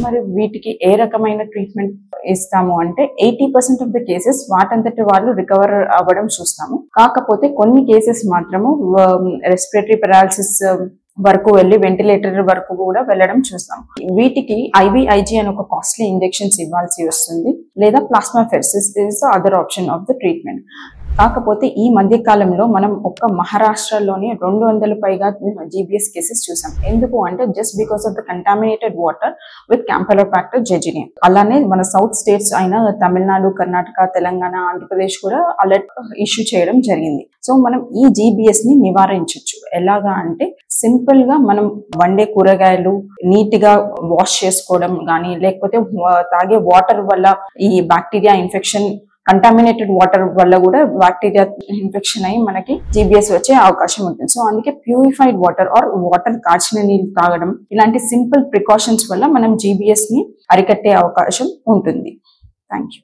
మరి వీటికి ఏ రకమైన ట్రీట్మెంట్ ఇస్తాము అంటే 80% ఆఫ్ ద కేసెస్ వాటంతటి వాళ్ళు రికవర్ అవ్వడం చూస్తాము. కాకపోతే కొన్ని కేసెస్ మాత్రము రెస్పిరేటరీ పెరాలసిస్ వరకు వెళ్ళి వెంటిలేటర్ వరకు కూడా వెళ్ళడం చూస్తాం. వీటికి IVIG అని ఒక కాస్ట్లీ ఇంజెక్షన్స్ ఇవ్వాల్సి వస్తుంది, లేదా plasmapheresis is other option of the treatment. కాకపోతే ఈ మధ్య కాలంలో మనం ఒక్క మహారాష్ట్రలోనే 200 పైగా GBS కేసెస్ చూసాం. ఎందుకు అంటే just because of the contaminated water with Campylobacter jejunium. అలానే మన సౌత్ స్టేట్స్ అయిన తమిళనాడు, కర్ణాటక, తెలంగాణ, ఆంధ్రప్రదేశ్ కూడా అలర్ట్ ఇష్యూ చేయడం జరిగింది. సో మనం ఈ GBS ని నివారించవచ్చు. ఎలాగా అంటే సింపుల్ గా మనం వండే కూరగాయలు నీట్ గా వాష్ చేసుకోవడం కానీ, లేకపోతే తాగే వాటర్ వల్ల ఈ బ్యాక్టీరియా ఇన్ఫెక్షన్, కంటామినేటెడ్ వాటర్ వల్ల కూడా బ్యాక్టీరియా ఇన్ఫెక్షన్ అయ్యి మనకి GBS వచ్చే అవకాశం ఉంటుంది. సో అందుకే ప్యూరిఫైడ్ వాటర్ ఆర్ వాటర్ కాచిన నీళ్ళు తాగడం, ఇలాంటి సింపుల్ ప్రికాషన్స్ వల్ల మనం GBS ని అరికట్టే అవకాశం ఉంటుంది. Thank you.